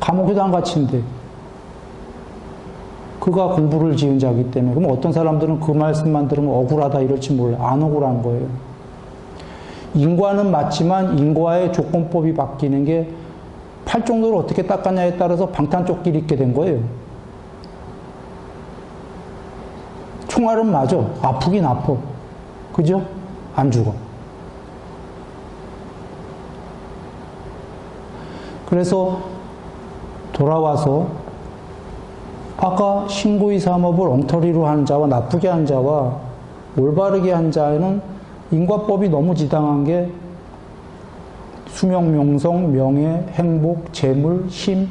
감옥에도 안 갇힌대. 그가 공부를 지은 자이기 때문에. 그럼 어떤 사람들은 그 말씀만 들으면 억울하다 이럴지 몰라. 안 억울한 거예요. 인과는 맞지만 인과의 조건법이 바뀌는 게 팔종도를 어떻게 닦았냐에 따라서 방탄조끼를 입게 된 거예요. 총알은 맞아. 아프긴 아파. 그죠? 안 죽어. 그래서 돌아와서 아까 신고의 삼업을 엉터리로 한 자와 나쁘게 한 자와 올바르게 한 자에는 인과법이 너무 지당한 게 수명, 명성, 명예, 행복, 재물, 힘.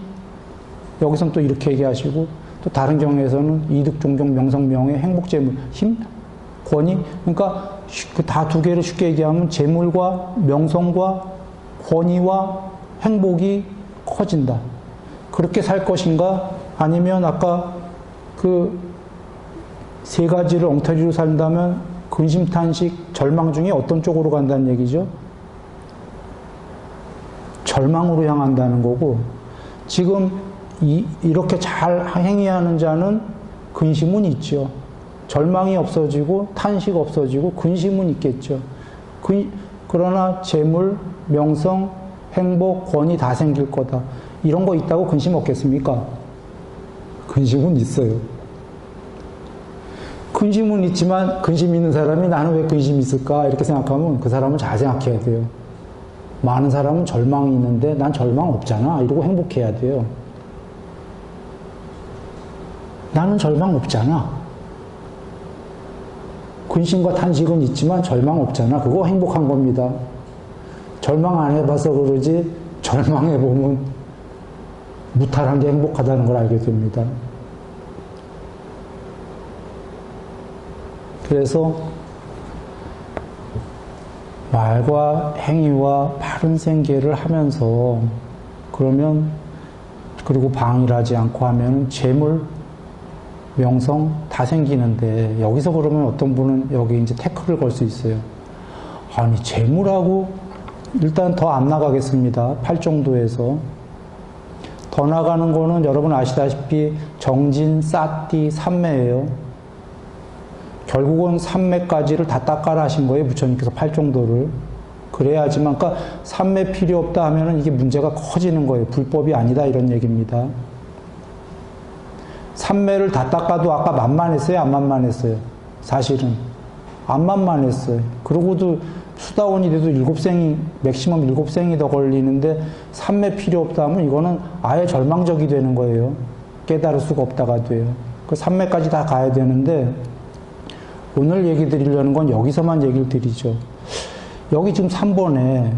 여기서는 또 이렇게 얘기하시고 또 다른 경우에서는 이득, 존경, 명성, 명예, 행복, 재물, 힘, 권위. 그러니까 그 다 두 개를 쉽게 얘기하면 재물과 명성과 권위와 행복이 커진다. 그렇게 살 것인가? 아니면 아까 그 세 가지를 엉터리로 산다면 근심탄식, 절망 중에 어떤 쪽으로 간다는 얘기죠? 절망으로 향한다는 거고, 지금 이렇게 잘 행위하는 자는 근심은 있죠. 절망이 없어지고 탄식 없어지고 근심은 있겠죠. 그러나 재물, 명성, 행복, 권위 다 생길 거다. 이런 거 있다고 근심 없겠습니까? 근심은 있어요. 근심은 있지만 근심 있는 사람이 나는 왜 근심이 있을까? 이렇게 생각하면 그 사람은 잘 생각해야 돼요. 많은 사람은 절망이 있는데 난 절망 없잖아. 이러고 행복해야 돼요. 나는 절망 없잖아. 근심과 탄식은 있지만 절망 없잖아. 그거 행복한 겁니다. 절망 안 해봐서 그러지 절망해보면 무탈한 게 행복하다는 걸 알게 됩니다. 그래서 말과 행위와 바른 생계를 하면서 그러면 그리고 방해를 하지 않고 하면 재물, 명성 다 생기는데 여기서 그러면 어떤 분은 여기 이제 태클을 걸 수 있어요. 아니 재물하고 일단 더 안 나가겠습니다. 8정도에서 더 나가는 거는 여러분 아시다시피 정진, 싸띠, 삼매예요. 결국은 삼매까지를 다 닦아라 하신 거예요. 부처님께서 8정도를. 그래야지만, 그러니까 삼매 필요 없다 하면은 이게 문제가 커지는 거예요. 불법이 아니다 이런 얘기입니다. 삼매를 다 닦아도 아까 만만했어요? 안 만만했어요? 사실은 안 만만했어요. 그러고도 수다원이 돼도 7생이, 맥시멈 7생이 더 걸리는데 삼매 필요 없다 하면 이거는 아예 절망적이 되는 거예요. 깨달을 수가 없다가 돼요. 그 삼매까지 다 가야 되는데 오늘 얘기 드리려는 건 여기서만 얘기를 드리죠. 여기 지금 3번에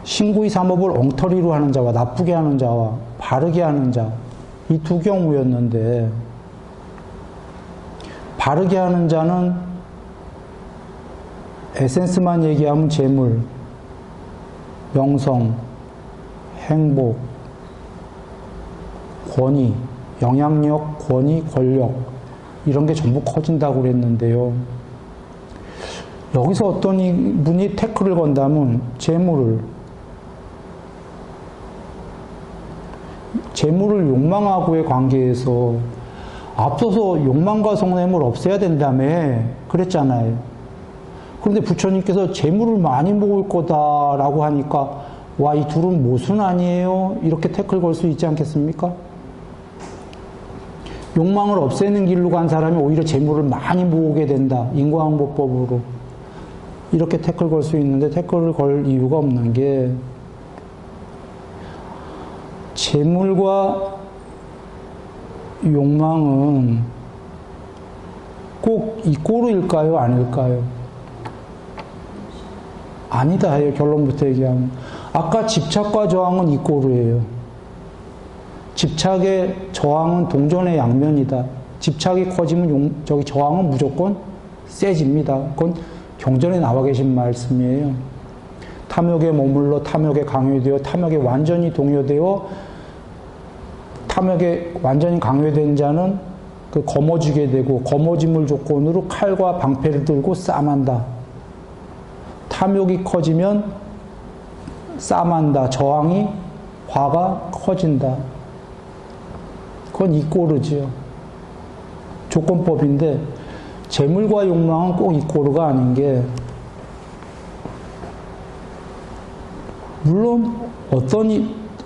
신구의 삼업을 엉터리로 하는 자와 나쁘게 하는 자와 바르게 하는 자, 이 두 경우였는데 바르게 하는 자는 에센스만 얘기하면 재물, 명성, 행복, 권위, 영향력, 권위, 권력 이런 게 전부 커진다고 그랬는데요. 여기서 어떤 분이 태클을 건다면 재물을 욕망하고의 관계에서 앞서서 욕망과 성냄을 없애야 된다며 그랬잖아요. 그런데 부처님께서 재물을 많이 모을 거다라고 하니까 와, 이 둘은 모순 아니에요? 이렇게 태클 걸 수 있지 않겠습니까? 욕망을 없애는 길로 간 사람이 오히려 재물을 많이 모으게 된다. 인과응보법으로. 이렇게 태클 걸 수 있는데 태클을 걸 이유가 없는 게 재물과 욕망은 꼭 이꼬르일까요? 아닐까요? 아니다 해요. 결론부터 얘기하면. 아까 집착과 저항은 이꼬르예요. 집착의 저항은 동전의 양면이다. 집착이 커지면 저항은 무조건 세집니다. 그건 경전에 나와 계신 말씀이에요. 탐욕에 머물러 탐욕에 강요되어 탐욕에 완전히 동요되어 탐욕에 완전히 강요된 자는 그 거머쥐게 되고 거머짐을 조건으로 칼과 방패를 들고 싸움한다. 탐욕이 커지면 싸움한다. 저항이 과가 커진다. 그건 이꼬르지요. 조건법인데 재물과 욕망은 꼭 이꼬르가 아닌 게 물론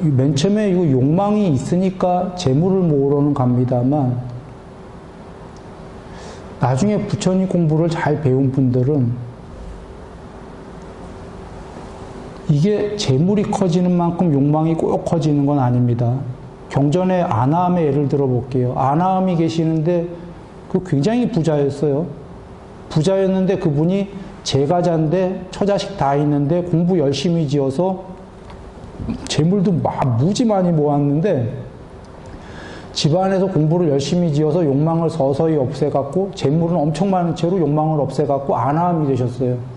맨 처음에 이 욕망이 있으니까 재물을 모으러는 갑니다만 나중에 부처님 공부를 잘 배운 분들은 이게 재물이 커지는 만큼 욕망이 꼭 커지는 건 아닙니다. 경전에 아나함의 예를 들어볼게요. 아나함이 계시는데 그 굉장히 부자였어요. 부자였는데 그분이 제가자인데 처자식 다 있는데 공부 열심히 지어서 재물도 무지 많이 모았는데 집안에서 공부를 열심히 지어서 욕망을 서서히 없애갖고 재물은 엄청 많은 채로 욕망을 없애갖고 아나함이 되셨어요.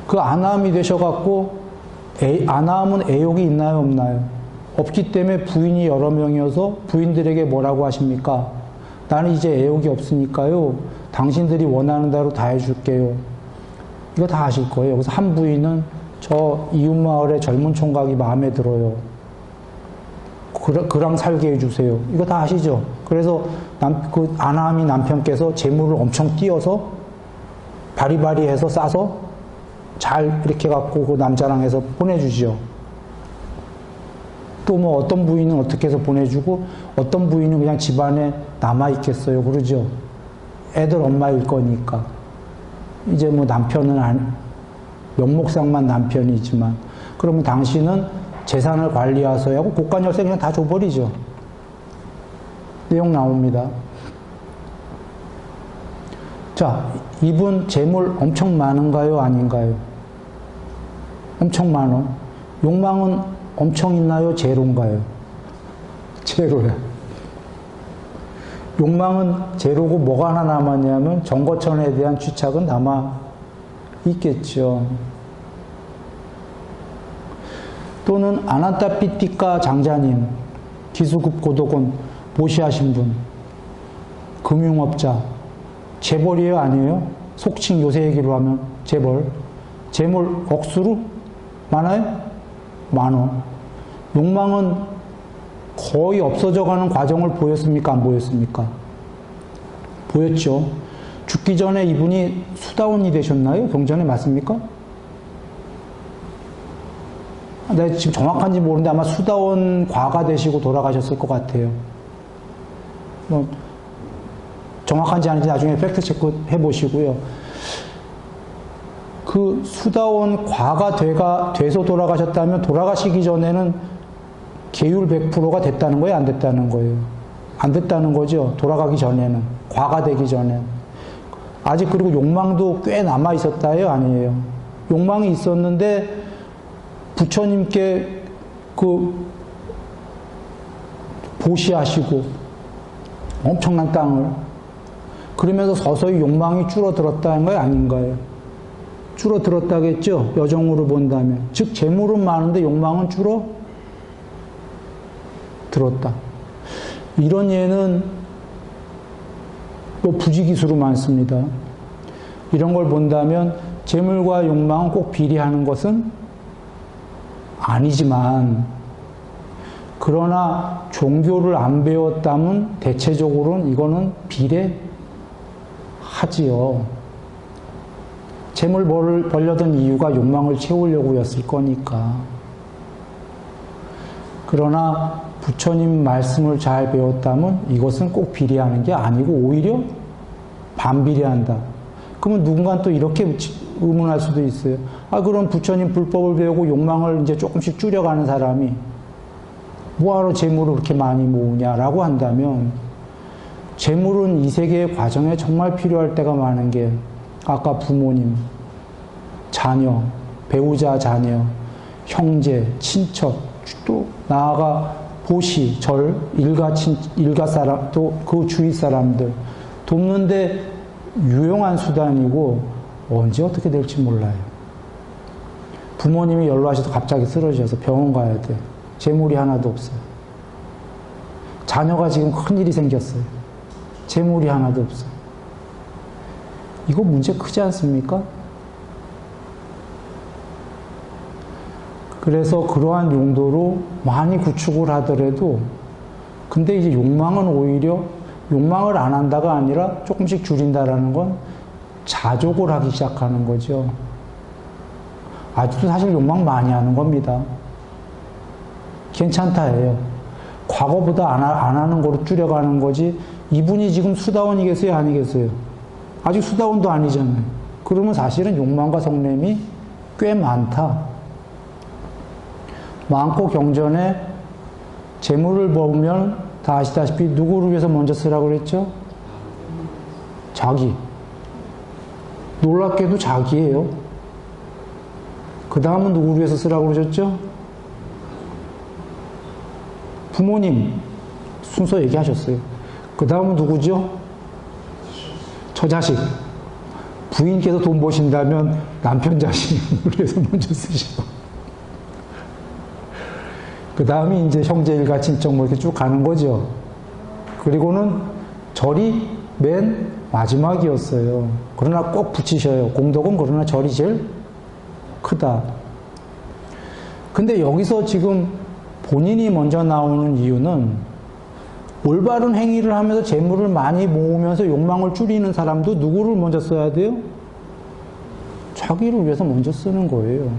그 아나함이 되셔갖고 아나함은 애욕이 있나요 없나요? 없기 때문에 부인이 여러 명이어서 부인들에게 뭐라고 하십니까? 나는 이제 애욕이 없으니까요. 당신들이 원하는 대로 다 해줄게요. 이거 다 아실 거예요. 그래서 한 부인은 저 이웃마을의 젊은 총각이 마음에 들어요. 그랑 살게 해주세요. 이거 다 아시죠? 그래서 그 아나함이 남편께서 재물을 엄청 띄어서 바리바리해서 싸서 잘 이렇게 갖고 그 남자랑 해서 보내주죠. 또 뭐 어떤 부인은 어떻게 해서 보내주고 어떤 부인은 그냥 집안에 남아있겠어요. 그러죠. 애들 엄마일 거니까. 이제 뭐 남편은 명목상만 남편이지만 그러면 당신은 재산을 관리하셔야 하고 국가열쇠 그냥 다 줘버리죠. 내용 나옵니다. 자, 이분 재물 엄청 많은가요? 아닌가요? 엄청 많어. 욕망은 엄청 있나요? 제로인가요? 제로야. 욕망은 제로고 뭐가 하나 남았냐면 정거천에 대한 추착은 남아 있겠죠. 또는 아난타피티카 장자님, 기수급 고독원 모시하신 분, 금융업자, 재벌이에요? 아니에요? 속칭 요새 얘기로 하면 재벌. 재물 억수로 많아요? 많어. 욕망은 거의 없어져가는 과정을 보였습니까? 안 보였습니까? 보였죠. 죽기 전에 이분이 수다원이 되셨나요? 경전에 맞습니까? 내가 지금 정확한지 모르는데 아마 수다원 과가 되시고 돌아가셨을 것 같아요. 뭐 정확한지 아닌지 나중에 팩트 체크 해보시고요. 그 수다원 과가 돼서 돌아가셨다면 돌아가시기 전에는 계율 100%가 됐다는 거예요? 안 됐다는 거예요? 안 됐다는 거죠. 돌아가기 전에는. 과가 되기 전에. 아직 그리고 욕망도 꽤 남아 있었다요? 아니에요? 욕망이 있었는데 부처님께 그 보시하시고 엄청난 땅을 그러면서 서서히 욕망이 줄어들었다는 거예요? 아닌가요? 줄어들었다겠죠? 여정으로 본다면. 즉 재물은 많은데 욕망은 줄어들었다. 이런 예는 또 부지기수로 많습니다. 이런 걸 본다면 재물과 욕망은 꼭 비례하는 것은 아니지만 그러나 종교를 안 배웠다면 대체적으로는 이거는 비례하지요. 재물 벌려던 이유가 욕망을 채우려고였을 거니까. 그러나 부처님 말씀을 잘 배웠다면 이것은 꼭 비례하는 게 아니고 오히려 반비례한다. 그러면 누군가 또 이렇게 의문할 수도 있어요. 그럼 부처님 불법을 배우고 욕망을 이제 조금씩 줄여가는 사람이 뭐하러 재물을 그렇게 많이 모으냐라고 한다면 재물은 이 세계의 과정에 정말 필요할 때가 많은 게 아까 부모님, 자녀, 배우자 자녀, 형제, 친척, 또 나아가 보시, 절, 일가 사람, 또 그 주위 사람들 돕는데 유용한 수단이고 언제 어떻게 될지 몰라요. 부모님이 연로하셔서 갑자기 쓰러지셔서 병원 가야 돼. 재물이 하나도 없어요. 자녀가 지금 큰일이 생겼어요. 재물이 하나도 없어요. 이거 문제 크지 않습니까? 그래서 그러한 용도로 많이 구축을 하더라도 근데 이제 욕망은 오히려 욕망을 안 한다가 아니라 조금씩 줄인다라는 건 자족을 하기 시작하는 거죠. 아직도 사실 욕망 많이 하는 겁니다. 괜찮다 해요. 과거보다 안 하는 거로 줄여가는 거지. 이분이 지금 수다원이겠어요? 아니겠어요? 아직 수다원도 아니잖아요. 그러면 사실은 욕망과 성냄이 꽤 많다. 많고 경전에 재물을 벌면 다 아시다시피 누구를 위해서 먼저 쓰라고 그랬죠? 자기. 놀랍게도 자기예요. 그 다음은 누구를 위해서 쓰라고 그러셨죠? 부모님. 순서 얘기하셨어요. 그 다음은 누구죠? 처자식. 부인께서 돈 버신다면 남편 자식을 위해서 먼저 쓰시고. 그 다음이 이제 형제 일가 친척 뭐 이렇게 쭉 가는 거죠. 그리고는 절이 맨 마지막이었어요. 그러나 꼭 붙이셔요. 공덕은 그러나 절이 제일 크다. 근데 여기서 지금 본인이 먼저 나오는 이유는 올바른 행위를 하면서 재물을 많이 모으면서 욕망을 줄이는 사람도 누구를 먼저 써야 돼요? 자기를 위해서 먼저 쓰는 거예요.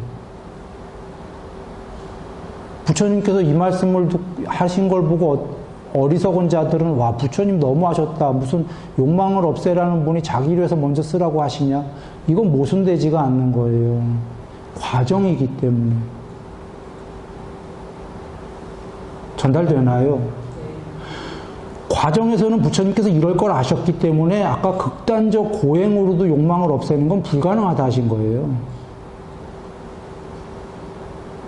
부처님께서 이 말씀을 하신 걸 보고 어리석은 자들은 와 부처님 너무하셨다. 무슨 욕망을 없애라는 분이 자기를 위해서 먼저 쓰라고 하시냐. 이건 모순되지가 않는 거예요. 과정이기 때문에. 전달되나요? 과정에서는 부처님께서 이럴 걸 아셨기 때문에 아까 극단적 고행으로도 욕망을 없애는 건 불가능하다 하신 거예요.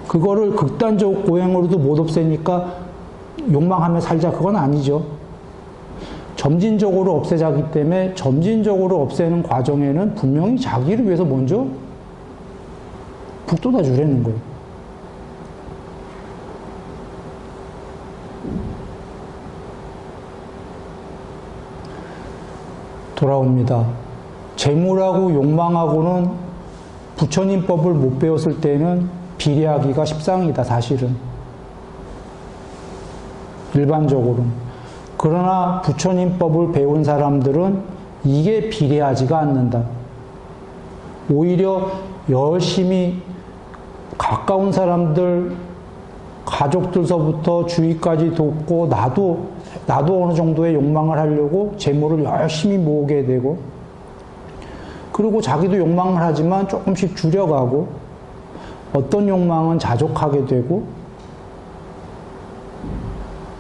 그거를 극단적 고행으로도 못 없애니까 욕망하며 살자 그건 아니죠. 점진적으로 없애자기 때문에 점진적으로 없애는 과정에는 분명히 자기를 위해서 먼저 북돋아 주려는 거예요. 돌아옵니다. 재물하고 욕망하고는 부처님 법을 못 배웠을 때는 비례하기가 십상이다, 사실은. 일반적으로. 그러나 부처님 법을 배운 사람들은 이게 비례하지가 않는다. 오히려 열심히 가까운 사람들, 가족들서부터 주위까지 돕고 나도 어느 정도의 욕망을 하려고 재물을 열심히 모으게 되고 그리고 자기도 욕망을 하지만 조금씩 줄여가고 어떤 욕망은 자족하게 되고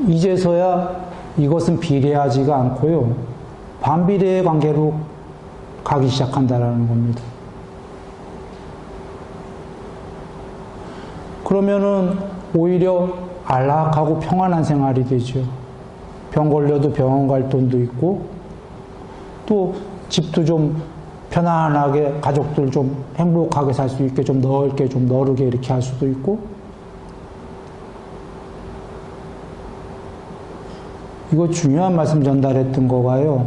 이제서야 이것은 비례하지가 않고요. 반비례의 관계로 가기 시작한다는 겁니다. 그러면은 오히려 안락하고 평안한 생활이 되죠. 병 걸려도 병원 갈 돈도 있고 또 집도 좀 편안하게 가족들 좀 행복하게 살 수 있게 좀 넓게 좀 너르게 이렇게 할 수도 있고 이거 중요한 말씀 전달했던 거가요.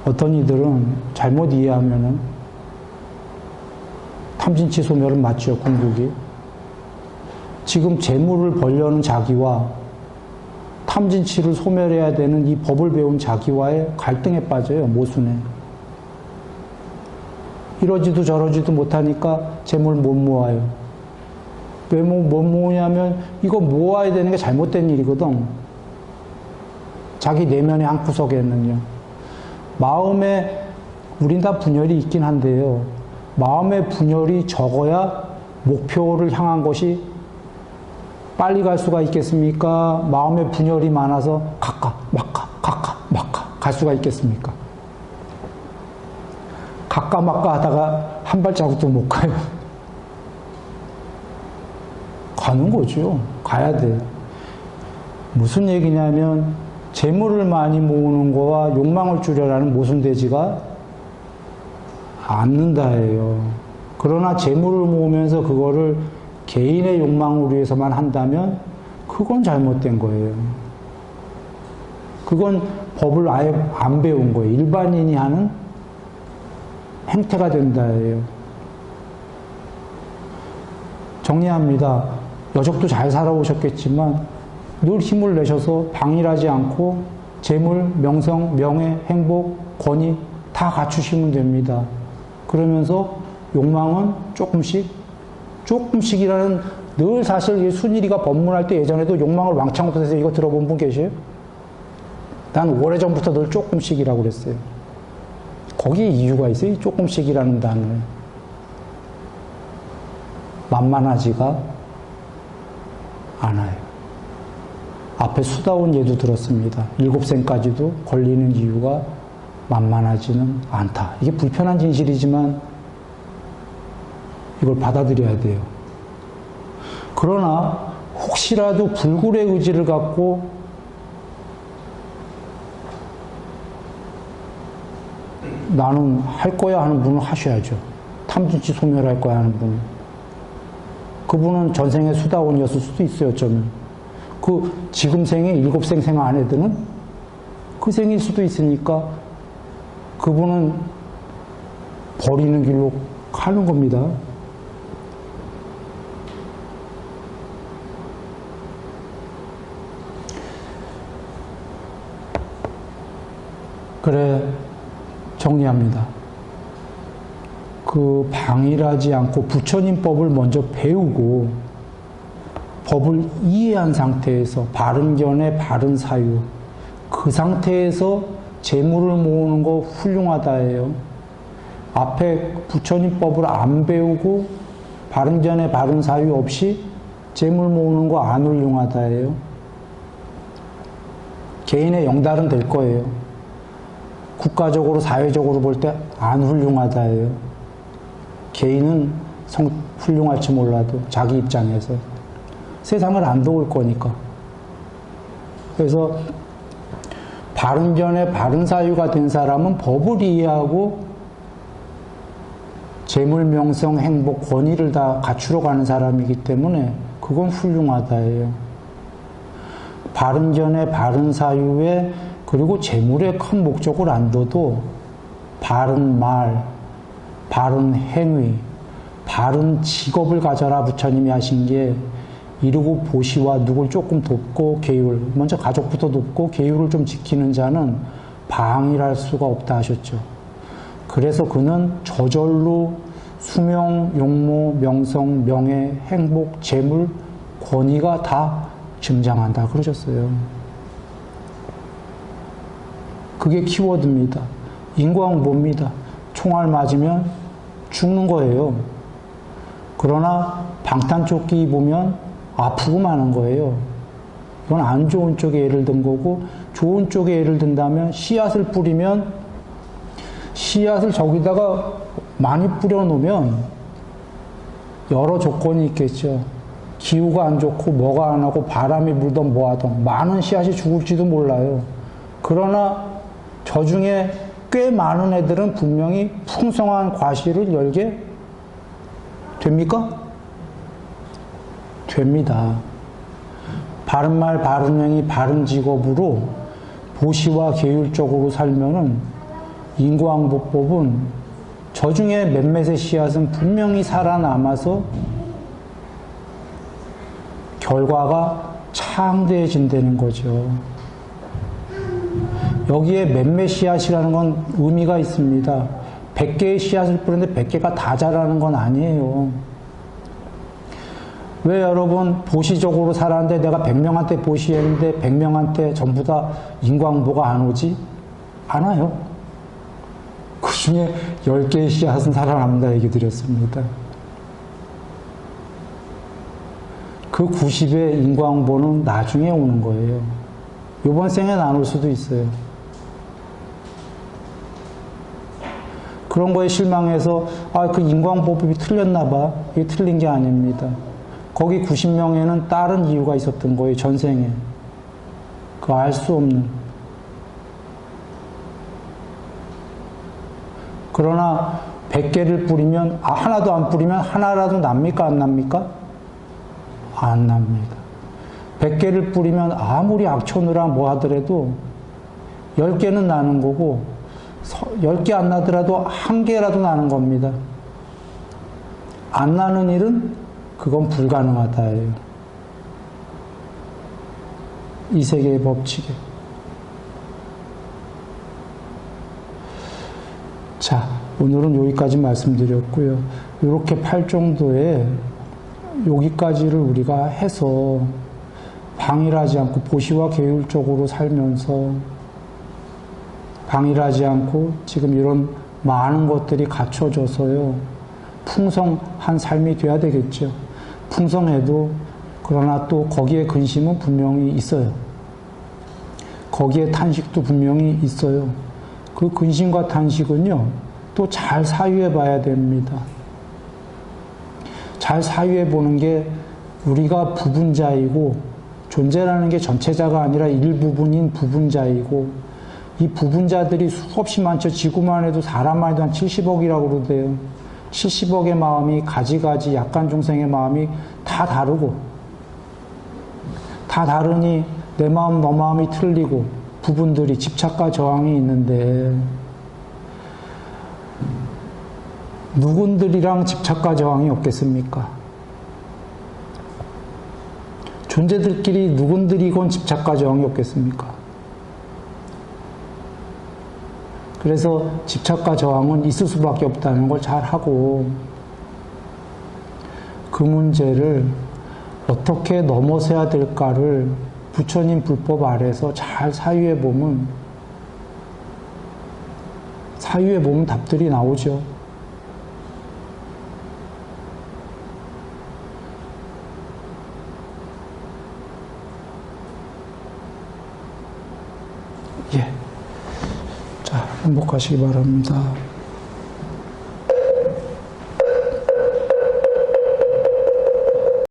어떤 이들은 잘못 이해하면은 탐진치 소멸은 맞죠, 궁극이. 지금 재물을 벌려는 자기와 탐진치를 소멸해야 되는 이 법을 배운 자기와의 갈등에 빠져요, 모순에. 이러지도 저러지도 못하니까 재물 못 모아요. 왜 못 모으냐면 이거 모아야 되는 게 잘못된 일이거든. 자기 내면의 한 구석에는요. 마음에 우린 다 분열이 있긴 한데요. 마음의 분열이 적어야 목표를 향한 것이 빨리 갈 수가 있겠습니까? 마음의 분열이 많아서 각각 갈 수가 있겠습니까? 각각 하다가 한 발자국도 못 가요. 가는 거죠. 가야 돼. 무슨 얘기냐면 재물을 많이 모으는 거와 욕망을 줄여라는 모순되지가 않는다예요. 그러나 재물을 모으면서 그거를 개인의 욕망을 위해서만 한다면 그건 잘못된 거예요. 그건 법을 아예 안 배운 거예요. 일반인이 하는 행태가 된다예요. 정리합니다. 여적도 잘 살아오셨겠지만 늘 힘을 내셔서 방일하지 않고 재물, 명성, 명예, 행복, 권위 다 갖추시면 됩니다. 그러면서 욕망은 조금씩이라는 늘 사실 순일이가 법문할 때 예전에도 욕망을 왕창 없애서 이거 들어본 분 계세요? 난 오래전부터 늘 조금씩이라고 그랬어요. 거기에 이유가 있어요. 이 조금씩이라는 단어에. 만만하지가 않아요. 앞에 수다원 예도 들었습니다. 7생까지도 걸리는 이유가 만만하지는 않다. 이게 불편한 진실이지만 이걸 받아들여야 돼요. 그러나 혹시라도 불굴의 의지를 갖고 나는 할 거야 하는 분은 하셔야죠. 탐진치 소멸할 거야 하는 분은. 그분은 전생에 수다원이었을 수도 있어요, 어쩌면. 그 지금 생에 7생 생 아내들은 그 생일 수도 있으니까 그분은 버리는 길로 가는 겁니다. 그래, 정리합니다. 그 방일하지 않고 부처님법을 먼저 배우고 법을 이해한 상태에서 바른 견해, 바른 사유, 그 상태에서 재물을 모으는 거 훌륭하다예요. 앞에 부처님법을 안 배우고 바른 견해, 바른 사유 없이 재물 모으는 거 안 훌륭하다예요. 개인의 영달은 될 거예요. 국가적으로, 사회적으로 볼 때 안 훌륭하다예요. 개인은 훌륭할지 몰라도 자기 입장에서 세상을 안 도울 거니까. 그래서 바른 견해, 바른 사유가 된 사람은 법을 이해하고 재물, 명성, 행복, 권위를 다 갖추러 가는 사람이기 때문에 그건 훌륭하다예요. 바른 견해, 바른 사유에 그리고 재물에 큰 목적을 안 둬도 바른 말, 바른 행위, 바른 직업을 가져라 부처님이 하신 게 이루고 보시와 누굴 조금 돕고 계율, 먼저 가족부터 돕고 계율을 좀 지키는 자는 방일할 수가 없다 하셨죠. 그래서 그는 저절로 수명, 용모, 명성, 명예, 행복, 재물, 권위가 다 증장한다 그러셨어요. 그게 키워드입니다. 인과응보입니다. 총알 맞으면 죽는 거예요. 그러나 방탄조끼 보면 아프고 마는 거예요. 이건 안 좋은 쪽에 예를 든 거고, 좋은 쪽에 예를 든다면 씨앗을 뿌리면 씨앗을 저기다가 많이 뿌려 놓으면 여러 조건이 있겠죠. 기후가 안 좋고 뭐가 안 하고 바람이 불던 뭐 하던 많은 씨앗이 죽을지도 몰라요. 그러나 저 중에 꽤 많은 애들은 분명히 풍성한 과실을 열게 됩니까? 됩니다. 바른 말, 바른 행위, 바른 직업으로 보시와 계율적으로 살면은 인과응보법은 저 중에 몇몇의 씨앗은 분명히 살아남아서 결과가 창대해진다는 거죠. 여기에 몇몇 씨앗이라는 건 의미가 있습니다. 100개의 씨앗을 뿌렸는데 100개가 다 자라는 건 아니에요. 왜 여러분 보시적으로 살았는데 내가 100명한테 보시했는데 100명한테 전부 다 인과응보가 안 오지? 안 와요. 그 중에 10개의 씨앗은 살아남는다 얘기 드렸습니다. 그 90의 인과응보는 나중에 오는 거예요. 이번 생에 나눌 수도 있어요. 그런 거에 실망해서 그 인과응보법이 틀렸나 봐. 이게 틀린 게 아닙니다. 거기 90명에는 다른 이유가 있었던 거예요. 전생에. 그 알 수 없는. 그러나 100개를 뿌리면 하나도 안 뿌리면 하나라도 납니까? 안 납니까? 안 납니다. 100개를 뿌리면 아무리 악초느라 뭐 하더라도 10개는 나는 거고 10개 안 나더라도 1개라도 나는 겁니다. 안 나는 일은 그건 불가능하다예요. 이 세계의 법칙에. 자, 오늘은 여기까지 말씀드렸고요. 이렇게 팔 정도에 여기까지를 우리가 해서 방일하지 않고 보시와 계율적으로 살면서 방일하지 않고 지금 이런 많은 것들이 갖춰져서요. 풍성한 삶이 돼야 되겠죠. 풍성해도 그러나 또 거기에 근심은 분명히 있어요. 거기에 탄식도 분명히 있어요. 그 근심과 탄식은요. 또 잘 사유해 봐야 됩니다. 잘 사유해 보는 게 우리가 부분자이고 존재라는 게 전체자가 아니라 일부분인 부분자이고 이 부분자들이 수없이 많죠. 지구만 해도 사람만 해도 한 70억이라고 그러대요. 70억의 마음이 가지가지 약간 중생의 마음이 다 다르고 다 다르니 내 마음 너 마음이 틀리고 부분들이 집착과 저항이 있는데 누군들이랑 집착과 저항이 없겠습니까? 존재들끼리 누군들이건 집착과 저항이 없겠습니까? 그래서 집착과 저항은 있을 수밖에 없다는 걸 잘 하고 그 문제를 어떻게 넘어서야 될까를 부처님 불법 아래서 잘 사유해 보면 답들이 나오죠. 예. 자, 행복하시기 바랍니다.